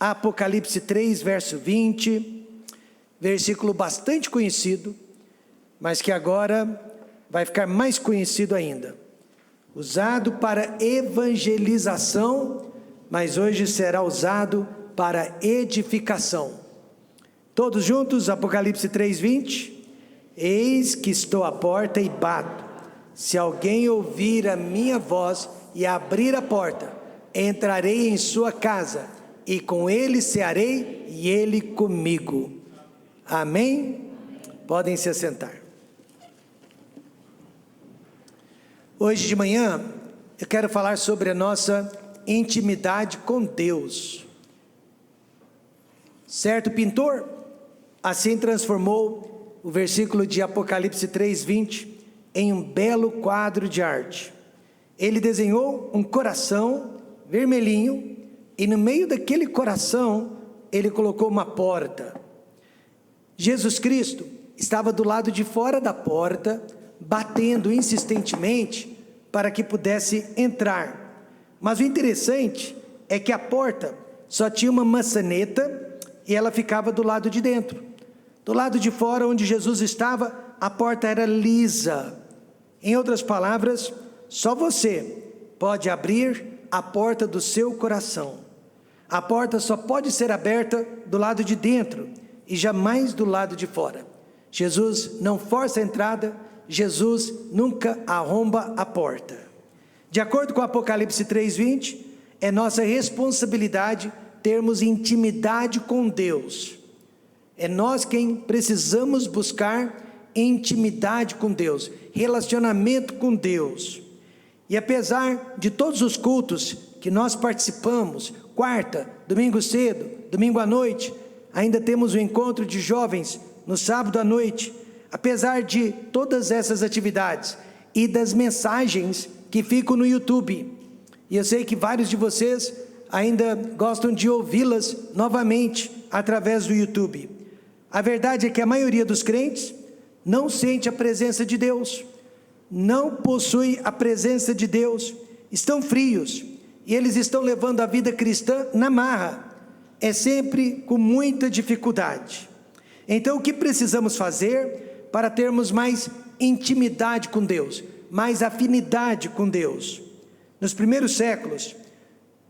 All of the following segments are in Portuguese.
Apocalipse 3, verso 20, versículo bastante conhecido, mas que agora vai ficar mais conhecido ainda. Usado para evangelização, mas hoje será usado para edificação. Todos juntos, Apocalipse 3, 20. Eis que estou à porta e bato. Se alguém ouvir a minha voz e abrir a porta, entrarei em sua casa, e com ele cearei, e ele comigo. Amém? Podem se assentar. Hoje de manhã, eu quero falar sobre a nossa intimidade com Deus. Certo pintor, assim transformou o versículo de Apocalipse 3, 20, em um belo quadro de arte. Ele desenhou um coração vermelhinho, e no meio daquele coração, ele colocou uma porta. Jesus Cristo estava do lado de fora da porta, batendo insistentemente para que pudesse entrar. Mas o interessante é que a porta só tinha uma maçaneta e ela ficava do lado de dentro. Do lado de fora, onde Jesus estava, a porta era lisa. Em outras palavras, só você pode abrir a porta do seu coração. A porta só pode ser aberta do lado de dentro e jamais do lado de fora. Jesus não força a entrada, Jesus nunca arromba a porta. De acordo com Apocalipse 3, 20, é nossa responsabilidade termos intimidade com Deus. É nós quem precisamos buscar intimidade com Deus, relacionamento com Deus. E apesar de todos os cultos que nós participamos, quarta, domingo cedo, domingo à noite, ainda temos o encontro de jovens no sábado à noite. Apesar de todas essas atividades e das mensagens que ficam no YouTube, e eu sei que vários de vocês ainda gostam de ouvi-las novamente através do YouTube. A verdade é que a maioria dos crentes não sente a presença de Deus, não possui a presença de Deus, estão frios, e eles estão levando a vida cristã na marra, é sempre com muita dificuldade. Então o que precisamos fazer para termos mais intimidade com Deus, mais afinidade com Deus? Nos primeiros séculos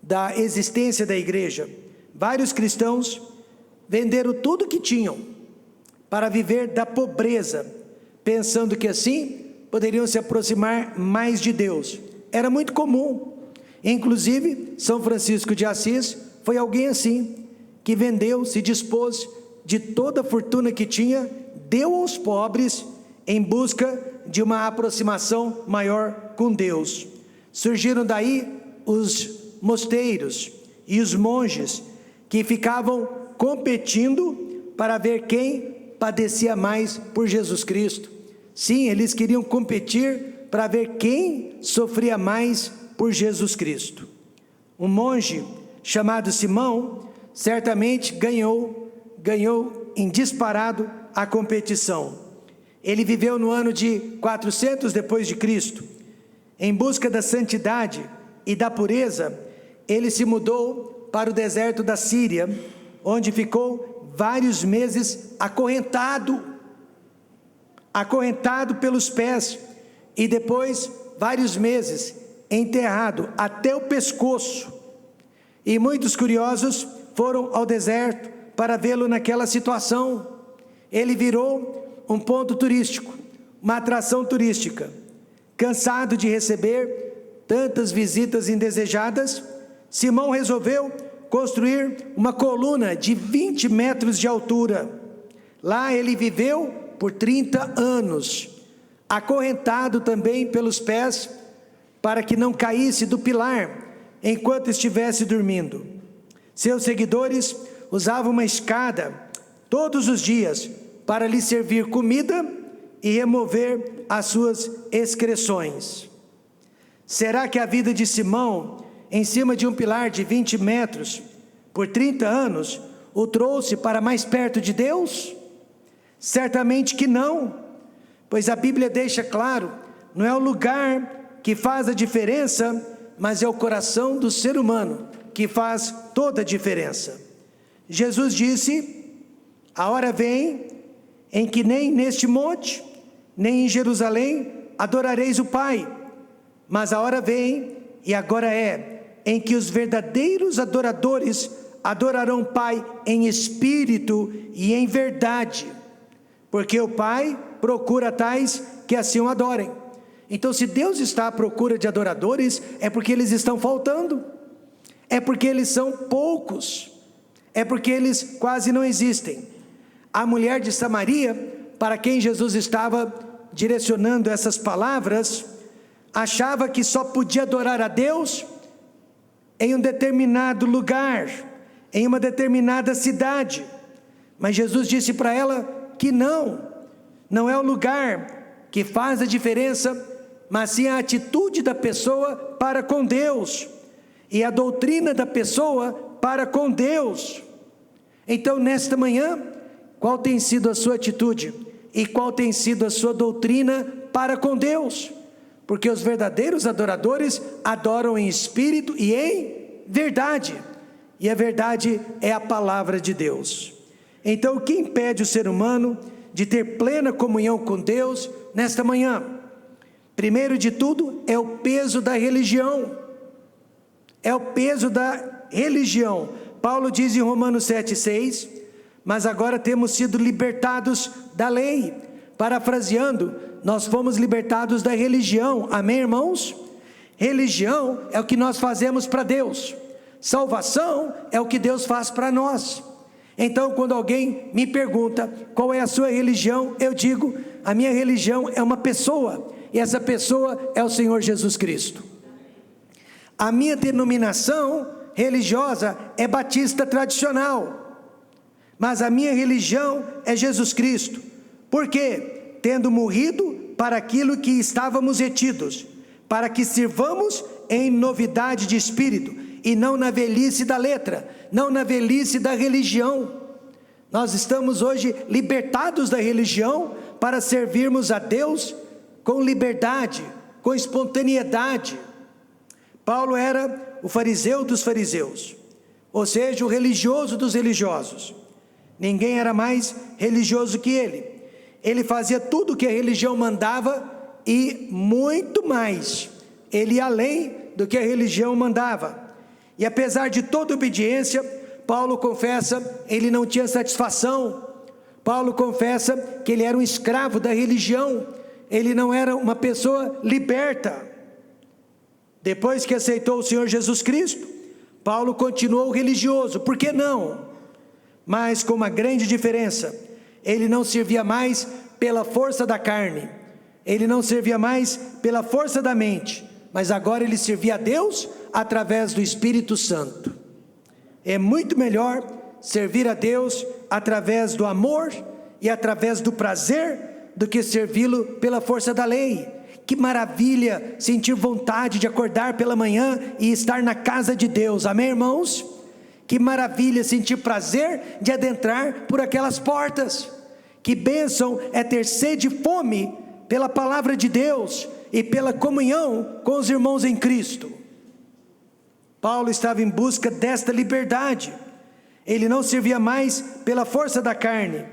da existência da igreja, vários cristãos venderam tudo o que tinham para viver da pobreza, pensando que assim poderiam se aproximar mais de Deus. Era muito comum, inclusive São Francisco de Assis foi alguém assim, que vendeu, se dispôs de toda a fortuna que tinha, deu aos pobres em busca de uma aproximação maior com Deus. Surgiram daí os mosteiros e os monges que ficavam competindo para ver quem padecia mais por Jesus Cristo. Sim, eles queriam competir para ver quem sofria mais por Jesus Cristo. Um monge chamado Simão certamente ganhou em disparado a competição. Ele viveu no ano de 400 depois de Cristo. Em busca da santidade e da pureza, ele se mudou para o deserto da Síria, onde ficou vários meses acorrentado pelos pés, e depois vários meses enterrado até o pescoço. E muitos curiosos foram ao deserto para vê-lo naquela situação. Ele virou um ponto turístico, uma atração turística. Cansado de receber tantas visitas indesejadas, Simão resolveu construir uma coluna de 20 metros de altura. Lá ele viveu por 30 anos, acorrentado também pelos pés, para que não caísse do pilar enquanto estivesse dormindo. Seus seguidores usavam uma escada todos os dias para lhe servir comida e remover as suas excreções. Será que a vida de Simão, em cima de um pilar de 20 metros, por 30 anos, o trouxe para mais perto de Deus? Certamente que não, pois a Bíblia deixa claro, não é o lugar que faz a diferença, mas é o coração do ser humano que faz toda a diferença. Jesus disse: a hora vem em que nem neste monte, nem em Jerusalém adorareis o Pai, mas a hora vem, e agora é, em que os verdadeiros adoradores adorarão o Pai em espírito e em verdade, porque o Pai procura tais que assim o adorem. Então, se Deus está à procura de adoradores, é porque eles estão faltando, é porque eles são poucos, é porque eles quase não existem. A mulher de Samaria, para quem Jesus estava direcionando essas palavras, achava que só podia adorar a Deus em um determinado lugar, em uma determinada cidade, mas Jesus disse para ela que não é o lugar que faz a diferença, mas sim a atitude da pessoa para com Deus, e a doutrina da pessoa para com Deus. Então, nesta manhã, qual tem sido a sua atitude? E qual tem sido a sua doutrina para com Deus? Porque os verdadeiros adoradores adoram em espírito e em verdade, e a verdade é a palavra de Deus. Então, o que impede o ser humano de ter plena comunhão com Deus nesta manhã? Primeiro de tudo, é o peso da religião. É o peso da religião. Paulo diz em Romanos 7,6: mas agora temos sido libertados da lei. Parafraseando, nós fomos libertados da religião. Amém, irmãos? Religião é o que nós fazemos para Deus. Salvação é o que Deus faz para nós. Então, quando alguém me pergunta qual é a sua religião, eu digo: a minha religião é uma pessoa, e essa pessoa é o Senhor Jesus Cristo. A minha denominação religiosa é batista tradicional, mas a minha religião é Jesus Cristo. Por quê? Tendo morrido para aquilo que estávamos retidos, para que sirvamos em novidade de espírito, e não na velhice da letra, não na velhice da religião. Nós estamos hoje libertados da religião para servirmos a Deus com liberdade, com espontaneidade. Paulo era o fariseu dos fariseus, ou seja, o religioso dos religiosos. Ninguém era mais religioso que ele. Ele fazia tudo o que a religião mandava e muito mais. Ele ia além do que a religião mandava. E apesar de toda obediência, Paulo confessa, ele não tinha satisfação. Paulo confessa que ele era um escravo da religião. Ele não era uma pessoa liberta. Depois que aceitou o Senhor Jesus Cristo, Paulo continuou religioso. Por que não? Mas com uma grande diferença: ele não servia mais pela força da carne, ele não servia mais pela força da mente, mas agora ele servia a Deus através do Espírito Santo. É muito melhor servir a Deus através do amor e através do prazer do que servi-lo pela força da lei. Que maravilha sentir vontade de acordar pela manhã e estar na casa de Deus, amém, irmãos? Que maravilha sentir prazer de adentrar por aquelas portas. Que bênção é ter sede e fome pela palavra de Deus e pela comunhão com os irmãos em Cristo. Paulo estava em busca desta liberdade. Ele não servia mais pela força da carne.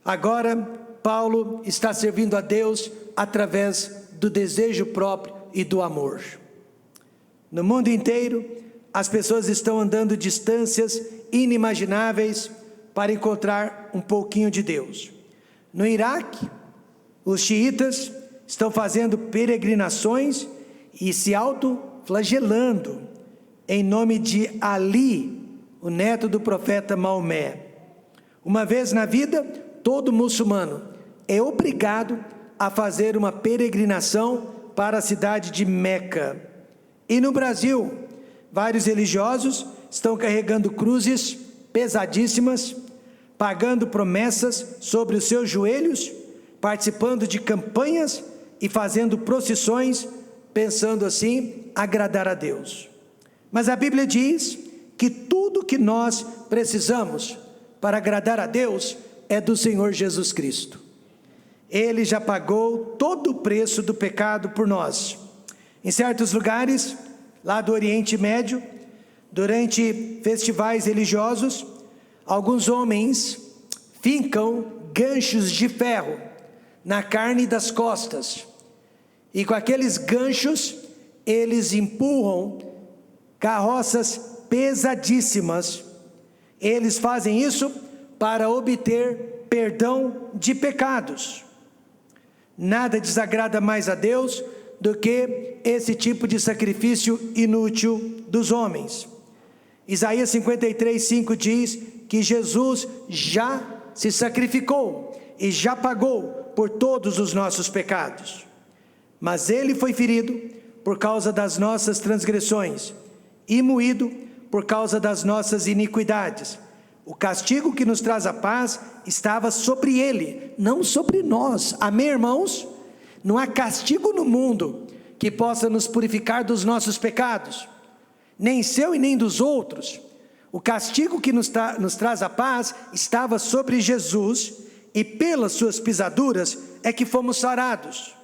Agora, Paulo está servindo a Deus através do desejo próprio e do amor. No mundo inteiro, as pessoas estão andando distâncias inimagináveis para encontrar um pouquinho de Deus. No Iraque, os xiitas estão fazendo peregrinações e se autoflagelando em nome de Ali, o neto do profeta Maomé. Uma vez na vida, todo muçulmano é obrigado a fazer uma peregrinação para a cidade de Meca. E no Brasil, vários religiosos estão carregando cruzes pesadíssimas, pagando promessas sobre os seus joelhos, participando de campanhas e fazendo procissões, pensando assim agradar a Deus. Mas a Bíblia diz que tudo que nós precisamos para agradar a Deus é do Senhor Jesus Cristo. Ele já pagou todo o preço do pecado por nós. Em certos lugares, lá do Oriente Médio, durante festivais religiosos, alguns homens fincam ganchos de ferro na carne das costas, e com aqueles ganchos eles empurram carroças pesadíssimas. Eles fazem isso para obter perdão de pecados. Nada desagrada mais a Deus do que esse tipo de sacrifício inútil dos homens. Isaías 53:5 diz que Jesus já se sacrificou e já pagou por todos os nossos pecados. Mas ele foi ferido por causa das nossas transgressões e moído por causa das nossas iniquidades. O castigo que nos traz a paz estava sobre ele, não sobre nós. Amém, irmãos? Não há castigo no mundo que possa nos purificar dos nossos pecados, nem seu e nem dos outros. O castigo que nos traz a paz estava sobre Jesus, e pelas suas pisaduras é que fomos sarados.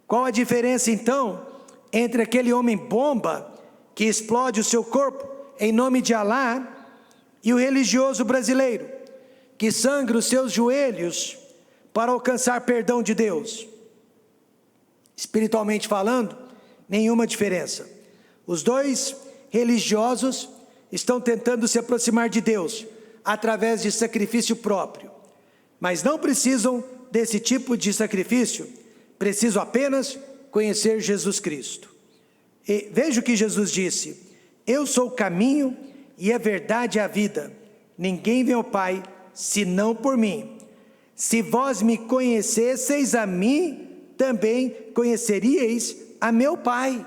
Qual a diferença então entre aquele homem bomba que explode o seu corpo em nome de Alá e o religioso brasileiro que sangra os seus joelhos para alcançar perdão de Deus? Espiritualmente falando, nenhuma diferença. Os dois religiosos estão tentando se aproximar de Deus através de sacrifício próprio, mas não precisam desse tipo de sacrifício, precisam apenas conhecer Jesus Cristo. E veja o que Jesus disse: eu sou o caminho e a verdade e a vida, ninguém vem ao Pai senão por mim. Se vós me conhecesseis a mim, também conheceríeis a meu Pai.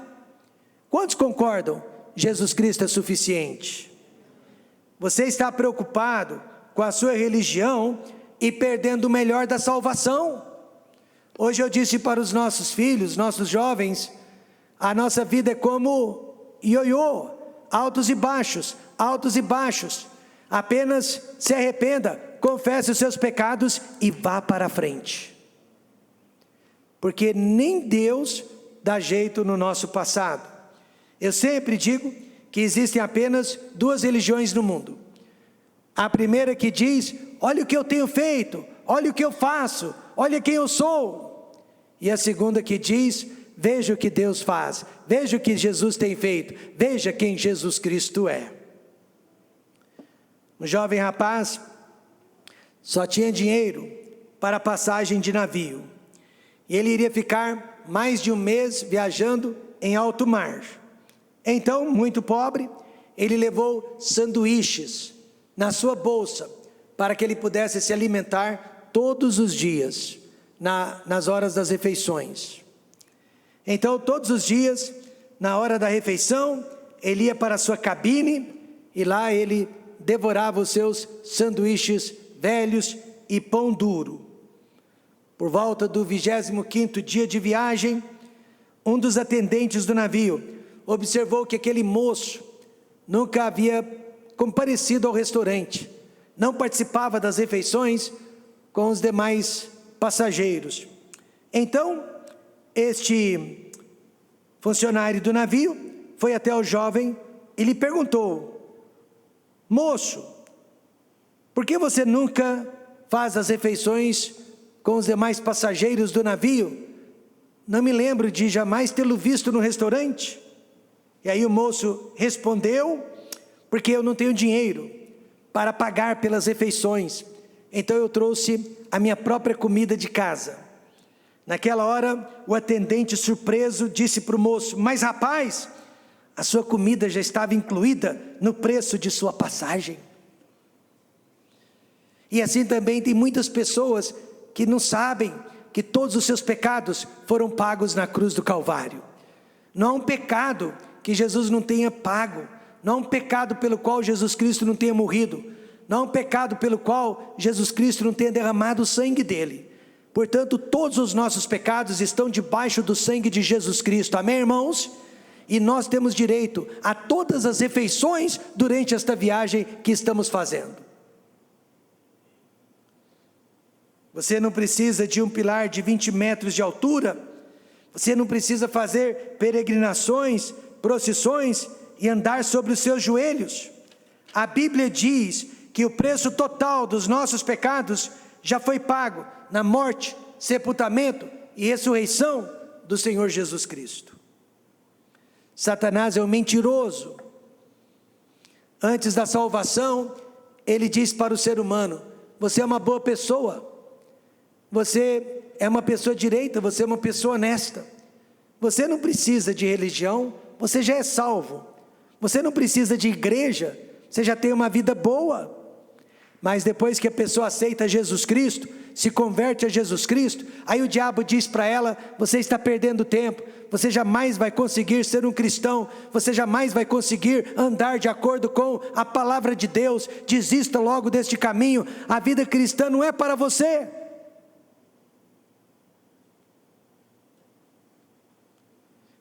Quantos concordam? Jesus Cristo é suficiente. Você está preocupado com a sua religião e perdendo o melhor da salvação. Hoje eu disse para os nossos filhos, nossos jovens, a nossa vida é como ioiô, altos e baixos, altos e baixos. Apenas se arrependa, confesse os seus pecados e vá para a frente. Porque nem Deus dá jeito no nosso passado. Eu sempre digo que existem apenas duas religiões no mundo. A primeira que diz: olha o que eu tenho feito, olha o que eu faço, olha quem eu sou. E a segunda que diz: veja o que Deus faz, veja o que Jesus tem feito, veja quem Jesus Cristo é. Um jovem rapaz só tinha dinheiro para a passagem de navio. E ele iria ficar mais de um mês viajando em alto mar. Então, muito pobre, ele levou sanduíches na sua bolsa, para que ele pudesse se alimentar todos os dias, nas horas das refeições. Então, todos os dias, na hora da refeição, ele ia para a sua cabine, e lá ele devorava os seus sanduíches velhos e pão duro. Por volta do 25º dia de viagem, um dos atendentes do navio observou que aquele moço nunca havia comparecido ao restaurante, não participava das refeições com os demais passageiros. Então, este funcionário do navio foi até o jovem e lhe perguntou: moço, por que você nunca faz as refeições com os demais passageiros do navio? Não me lembro de jamais tê-lo visto no restaurante. E aí o moço respondeu: porque eu não tenho dinheiro para pagar pelas refeições, então eu trouxe a minha própria comida de casa. Naquela hora, o atendente surpreso disse para o moço: mas rapaz, a sua comida já estava incluída no preço de sua passagem. E assim também tem muitas pessoas que não sabem que todos os seus pecados foram pagos na cruz do Calvário. Não há um pecado que Jesus não tenha pago, não há um pecado pelo qual Jesus Cristo não tenha morrido, não há um pecado pelo qual Jesus Cristo não tenha derramado o sangue dele. Portanto, todos os nossos pecados estão debaixo do sangue de Jesus Cristo, amém, irmãos? E nós temos direito a todas as refeições durante esta viagem que estamos fazendo. Você não precisa de um pilar de 20 metros de altura, você não precisa fazer peregrinações, procissões e andar sobre os seus joelhos. A Bíblia diz que o preço total dos nossos pecados já foi pago na morte, sepultamento e ressurreição do Senhor Jesus Cristo. Satanás é um mentiroso. Antes da salvação, ele diz para o ser humano: você é uma boa pessoa, você é uma pessoa direita, você é uma pessoa honesta, você não precisa de religião, você já é salvo, você não precisa de igreja, você já tem uma vida boa. Mas depois que a pessoa aceita Jesus Cristo, se converte a Jesus Cristo, aí o diabo diz para ela: você está perdendo tempo, você jamais vai conseguir ser um cristão, você jamais vai conseguir andar de acordo com a palavra de Deus, desista logo deste caminho, a vida cristã não é para você.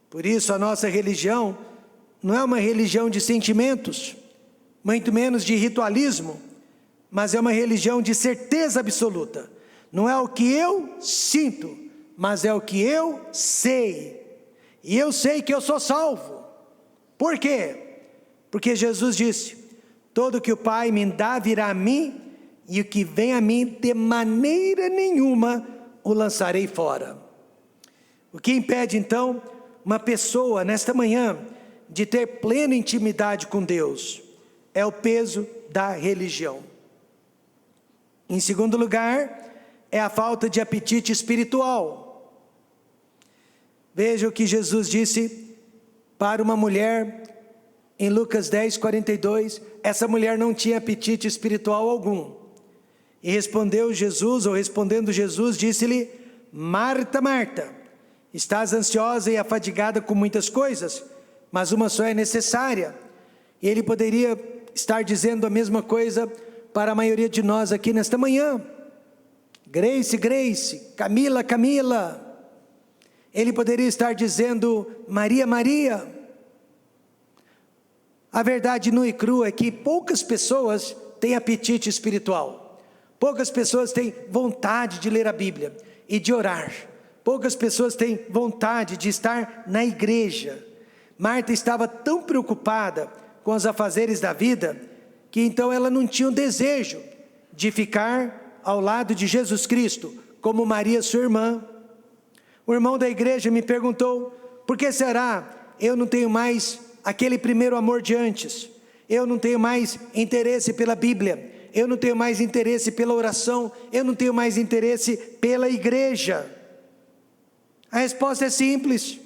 Por isso a nossa religião não é uma religião de sentimentos, muito menos de ritualismo, mas é uma religião de certeza absoluta. Não é o que eu sinto, mas é o que eu sei. E eu sei que eu sou salvo. Por quê? Porque Jesus disse: todo que o Pai me dá virá a mim, e o que vem a mim de maneira nenhuma o lançarei fora. O que impede então uma pessoa nesta manhã de ter plena intimidade com Deus? É o peso da religião. Em segundo lugar, é a falta de apetite espiritual. Veja o que Jesus disse para uma mulher em Lucas 10:42. Essa mulher não tinha apetite espiritual algum. E respondendo Jesus, disse-lhe: Marta, Marta, estás ansiosa e afadigada com muitas coisas, mas uma só é necessária. E ele poderia estar dizendo a mesma coisa para a maioria de nós aqui nesta manhã. Grace, Grace, Camila, Camila. Ele poderia estar dizendo: Maria, Maria. A verdade nua e crua é que poucas pessoas têm apetite espiritual. Poucas pessoas têm vontade de ler a Bíblia e de orar. Poucas pessoas têm vontade de estar na igreja. Marta estava tão preocupada com os afazeres da vida, que então ela não tinha o desejo de ficar ao lado de Jesus Cristo, como Maria, sua irmã. O irmão da igreja me perguntou: por que será eu não tenho mais aquele primeiro amor de antes? Eu não tenho mais interesse pela Bíblia, eu não tenho mais interesse pela oração, eu não tenho mais interesse pela igreja. A resposta é simples: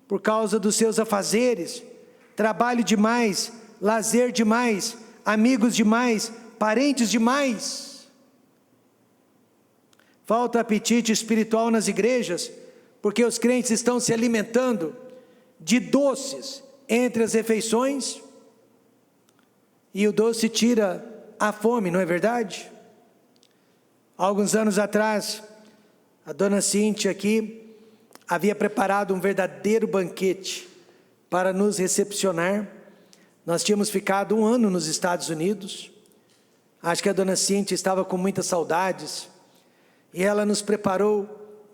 por causa dos seus afazeres, trabalho demais, lazer demais, amigos demais, parentes demais. Falta apetite espiritual nas igrejas, porque os crentes estão se alimentando de doces entre as refeições, e o doce tira a fome, não é verdade? Há alguns anos atrás, a dona Cíntia aqui havia preparado um verdadeiro banquete para nos recepcionar. Nós tínhamos ficado 1 ano nos Estados Unidos. Acho que a dona Cíntia estava com muitas saudades, e ela nos preparou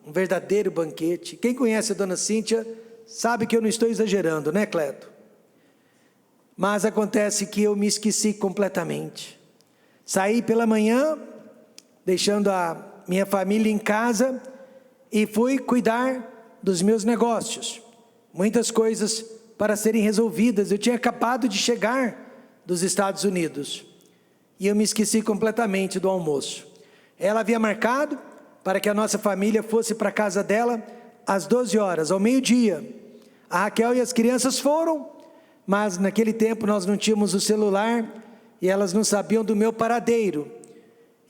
um verdadeiro banquete. Quem conhece a dona Cíntia sabe que eu não estou exagerando, né, Cleto? Mas acontece que eu me esqueci completamente. Saí pela manhã, deixando a minha família em casa, e fui cuidar dos meus negócios. Muitas coisas para serem resolvidas. Eu tinha acabado de chegar dos Estados Unidos, e eu me esqueci completamente do almoço. Ela havia marcado para que a nossa família fosse para a casa dela às 12 horas, ao meio-dia. A Raquel e as crianças foram, mas naquele tempo nós não tínhamos o celular, e elas não sabiam do meu paradeiro.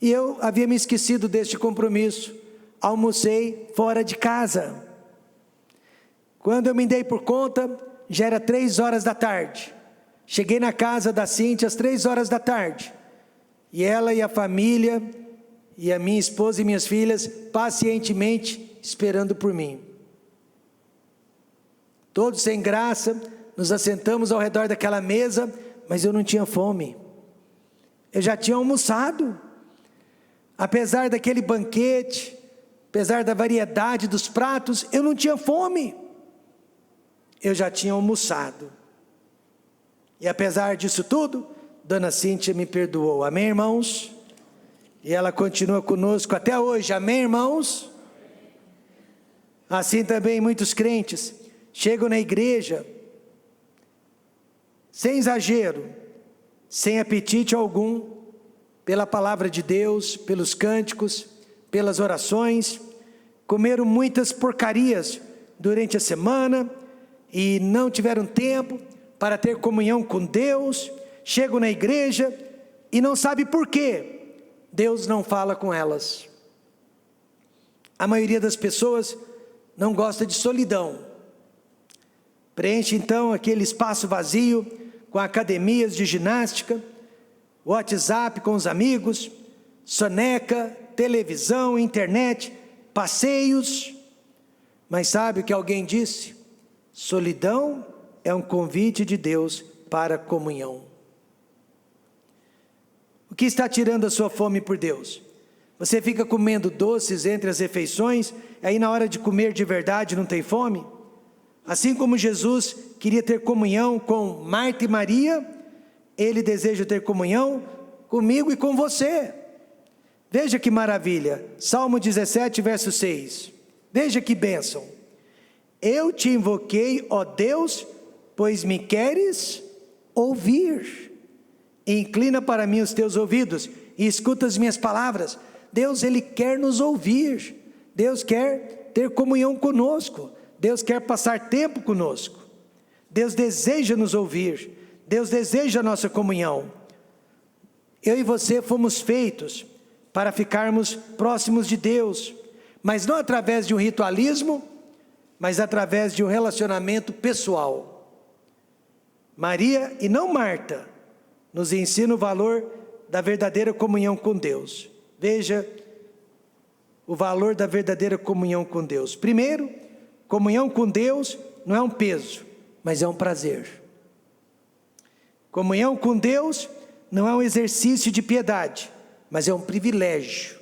E eu havia me esquecido deste compromisso. Almocei fora de casa. Quando eu me dei por conta, já era 3 horas da tarde. Cheguei na casa da Cíntia às 3 horas da tarde. E ela e a família, e a minha esposa e minhas filhas, pacientemente esperando por mim. Todos sem graça, nos assentamos ao redor daquela mesa, mas eu não tinha fome. Eu já tinha almoçado. Apesar daquele banquete, apesar da variedade dos pratos, eu não tinha fome. Eu já tinha almoçado. E apesar disso tudo, Dona Cíntia me perdoou. Amém, irmãos? E ela continua conosco até hoje. Amém, irmãos? Assim também muitos crentes chegam na igreja sem exagero, sem apetite algum, pela palavra de Deus, pelos cânticos, pelas orações, comeram muitas porcarias durante a semana e não tiveram tempo para ter comunhão com Deus, chegam na igreja e não sabem por quê Deus não fala com elas. A maioria das pessoas não gosta de solidão, preenche então aquele espaço vazio com academias de ginástica, WhatsApp com os amigos, soneca, televisão, internet, passeios. Mas sabe o que alguém disse? Solidão é um convite de Deus para a comunhão. O que está tirando a sua fome por Deus? Você fica comendo doces entre as refeições, e aí na hora de comer de verdade não tem fome? Assim como Jesus queria ter comunhão com Marta e Maria, Ele deseja ter comunhão comigo e com você. Veja que maravilha, Salmo 17, verso 6. Veja que bênção. Eu te invoquei, ó Deus, pois me queres ouvir. Inclina para mim os teus ouvidos e escuta as minhas palavras. Deus, Ele quer nos ouvir. Deus quer ter comunhão conosco. Deus quer passar tempo conosco. Deus deseja nos ouvir. Deus deseja a nossa comunhão. Eu e você fomos feitos para ficarmos próximos de Deus, mas não através de um ritualismo, mas através de um relacionamento pessoal. Maria e não Marta nos ensina o valor da verdadeira comunhão com Deus. Veja o valor da verdadeira comunhão com Deus. Primeiro, comunhão com Deus não é um peso, mas é um prazer. Comunhão com Deus não é um exercício de piedade, mas é um privilégio.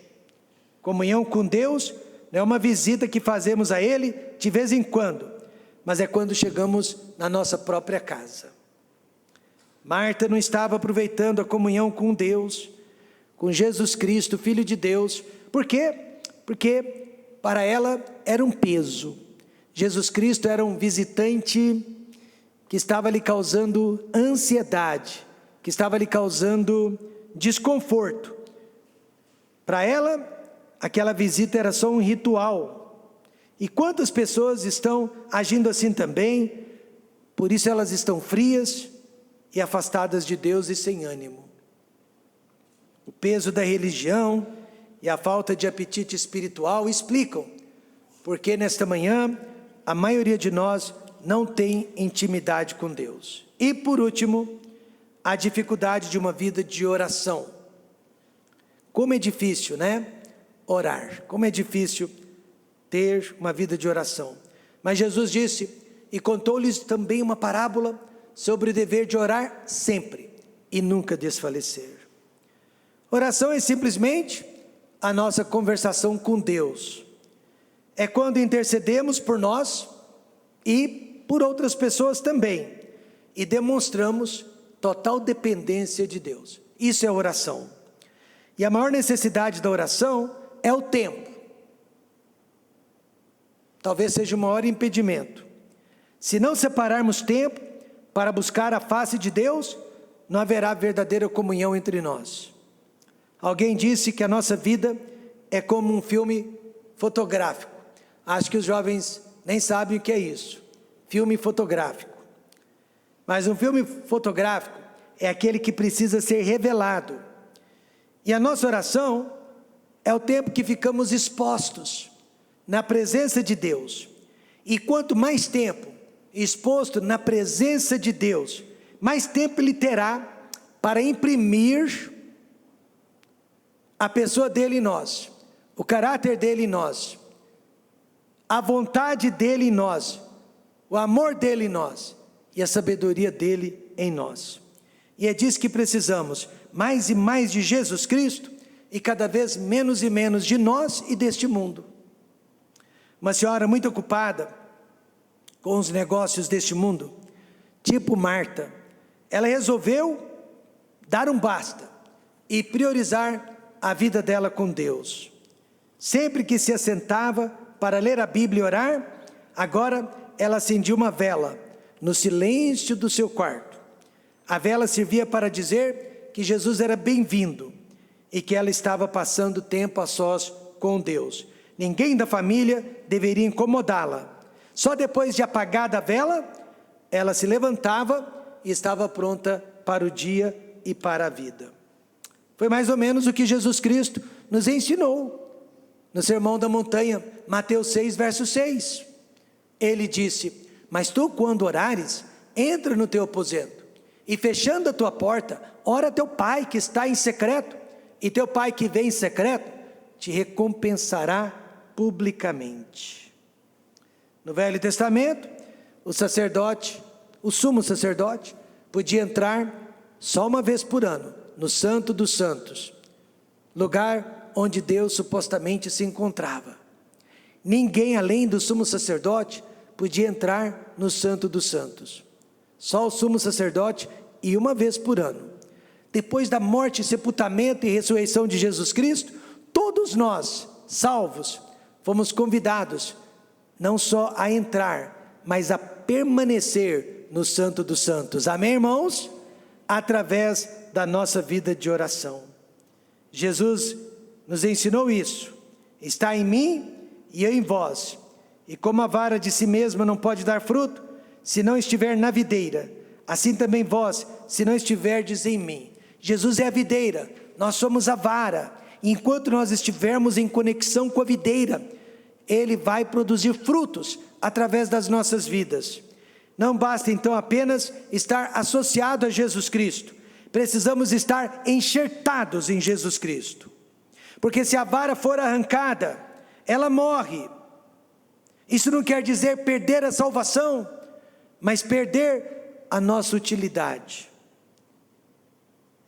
Comunhão com Deus não é uma visita que fazemos a Ele de vez em quando, mas é quando chegamos na nossa própria casa. Marta não estava aproveitando a comunhão com Deus, com Jesus Cristo, Filho de Deus. Por quê? Porque para ela era um peso. Jesus Cristo era um visitante que estava lhe causando ansiedade, que estava lhe causando desconforto. Para ela, aquela visita era só um ritual. E quantas pessoas estão agindo assim também, por isso elas estão frias e afastadas de Deus e sem ânimo. O peso da religião e a falta de apetite espiritual explicam porque nesta manhã a maioria de nós não tem intimidade com Deus. E por último, a dificuldade de uma vida de oração. Como é difícil, né? Orar. Como é difícil ter uma vida de oração. Mas Jesus disse, e contou-lhes também uma parábola sobre o dever de orar sempre e nunca desfalecer. Oração é simplesmente a nossa conversação com Deus. É quando intercedemos por nós e por outras pessoas também, e demonstramos total dependência de Deus. Isso é oração. E a maior necessidade da oração é o tempo. Talvez seja o maior impedimento. Se não separarmos tempo para buscar a face de Deus, não haverá verdadeira comunhão entre nós. Alguém disse que a nossa vida é como um filme fotográfico. Acho que os jovens nem sabem o que é isso. Filme fotográfico. Mas um filme fotográfico é aquele que precisa ser revelado. E a nossa oração é o tempo que ficamos expostos na presença de Deus. E quanto mais tempo exposto na presença de Deus, mais tempo Ele terá para imprimir a pessoa dele em nós, o caráter dele em nós, a vontade dele em nós, o amor dele em nós e a sabedoria dele em nós. E é disso que precisamos, mais e mais de Jesus Cristo e cada vez menos e menos de nós e deste mundo. Uma senhora muito ocupada com os negócios deste mundo, tipo Marta, ela resolveu dar um basta e priorizar a vida dela com Deus. Sempre que se assentava para ler a Bíblia e orar, agora ela acendia uma vela no silêncio do seu quarto. A vela servia para dizer que Jesus era bem-vindo e que ela estava passando tempo a sós com Deus. Ninguém da família deveria incomodá-la. Só depois de apagada a vela, ela se levantava e estava pronta para o dia e para a vida. Foi mais ou menos o que Jesus Cristo nos ensinou no Sermão da Montanha, Mateus 6, verso 6. Ele disse: mas tu, quando orares, entra no teu aposento, e fechando a tua porta, ora a teu pai que está em secreto, e teu pai que vem em secreto, te recompensará publicamente. No Velho Testamento, o sumo sacerdote, podia entrar só uma vez por ano, no Santo dos Santos, lugar onde Deus supostamente se encontrava. Ninguém além do sumo sacerdote podia entrar no Santo dos Santos. Só o sumo sacerdote, e uma vez por ano. Depois da morte, sepultamento e ressurreição de Jesus Cristo, todos nós, salvos, fomos convidados não só a entrar, mas a permanecer no Santo dos Santos. Amém, irmãos? Através da nossa vida de oração. Jesus nos ensinou isso. Está em mim e eu em vós. E como a vara de si mesma não pode dar fruto, se não estiver na videira, assim também vós, se não estiverdes em mim. Jesus é a videira, nós somos a vara. Enquanto nós estivermos em conexão com a videira, Ele vai produzir frutos através das nossas vidas. Não basta então apenas estar associado a Jesus Cristo, precisamos estar enxertados em Jesus Cristo. Porque se a vara for arrancada, ela morre. Isso não quer dizer perder a salvação, mas perder a nossa utilidade.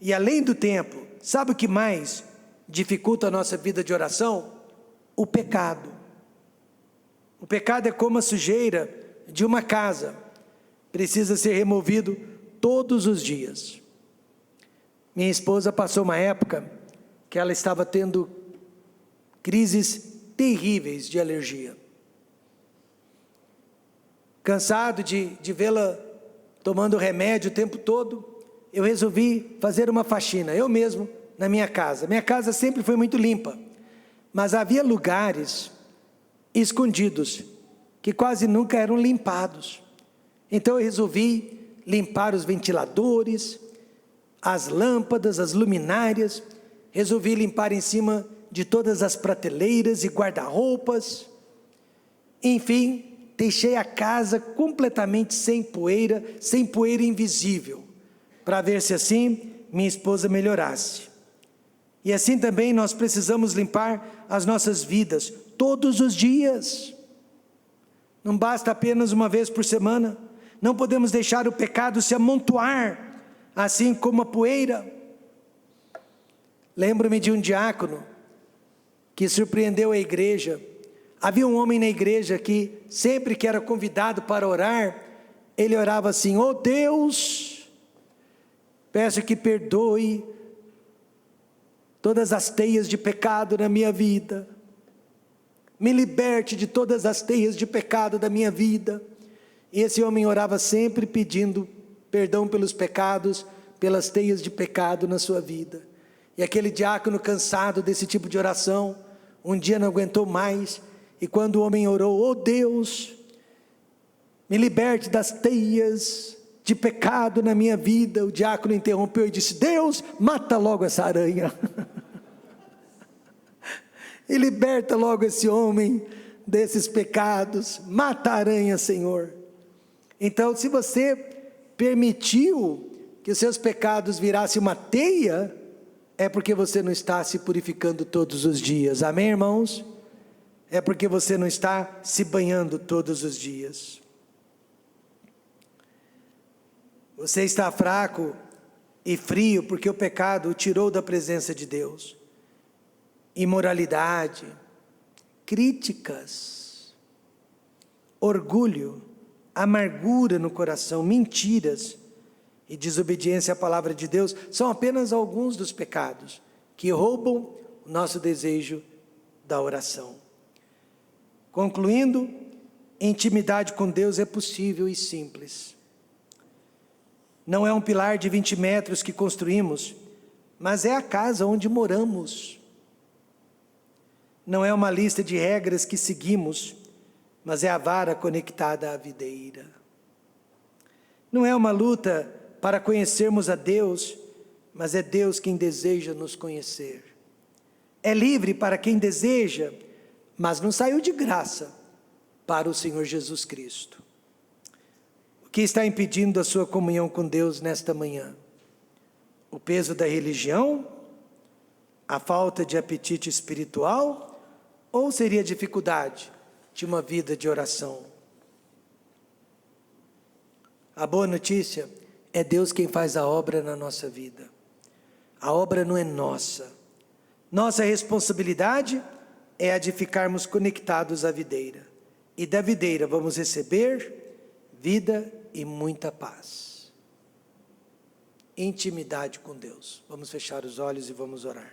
E além do tempo, sabe o que mais dificulta a nossa vida de oração? O pecado. O pecado é como a sujeira de uma casa, precisa ser removido todos os dias. Minha esposa passou uma época que ela estava tendo crises terríveis de alergia. Cansado de vê-la tomando remédio o tempo todo, eu resolvi fazer uma faxina, eu mesmo, na minha casa. Minha casa sempre foi muito limpa, mas havia lugares escondidos, que quase nunca eram limpados. Então eu resolvi limpar os ventiladores, as lâmpadas, as luminárias, resolvi limpar em cima de todas as prateleiras e guarda-roupas, enfim, deixei a casa completamente sem poeira invisível, para ver se assim minha esposa melhorasse. E assim também nós precisamos limpar as nossas vidas, todos os dias. Não basta apenas uma vez por semana, não podemos deixar o pecado se amontoar, assim como a poeira. Lembro-me de um diácono, que surpreendeu a igreja. Havia um homem na igreja que, sempre que era convidado para orar, ele orava assim: ó Deus, peço que perdoe todas as teias de pecado na minha vida, me liberte de todas as teias de pecado da minha vida. E esse homem orava sempre pedindo perdão pelos pecados, pelas teias de pecado na sua vida. E aquele diácono, cansado desse tipo de oração, um dia não aguentou mais, e quando o homem orou: ó Deus, me liberte das teias de pecado na minha vida, o diácono interrompeu e disse: Deus, mata logo essa aranha, e liberta logo esse homem desses pecados, mata a aranha, Senhor. Então, se você permitiu que os seus pecados virassem uma teia, é porque você não está se purificando todos os dias, amém, irmãos? É porque você não está se banhando todos os dias. Você está fraco e frio porque o pecado o tirou da presença de Deus. Imoralidade, críticas, orgulho, amargura no coração, mentiras, e desobediência à palavra de Deus são apenas alguns dos pecados que roubam o nosso desejo da oração. Concluindo, intimidade com Deus é possível e simples. Não é um pilar de 20 metros que construímos, mas é a casa onde moramos. Não é uma lista de regras que seguimos, mas é a vara conectada à videira. Não é uma luta para conhecermos a Deus, mas é Deus quem deseja nos conhecer. É livre para quem deseja, mas não saiu de graça para o Senhor Jesus Cristo. O que está impedindo a sua comunhão com Deus nesta manhã? O peso da religião? A falta de apetite espiritual? Ou seria a dificuldade de uma vida de oração? A boa notícia é Deus quem faz a obra na nossa vida. A obra não é nossa. Nossa responsabilidade é a de ficarmos conectados à videira. E da videira vamos receber vida e muita paz. Intimidade com Deus. Vamos fechar os olhos e vamos orar.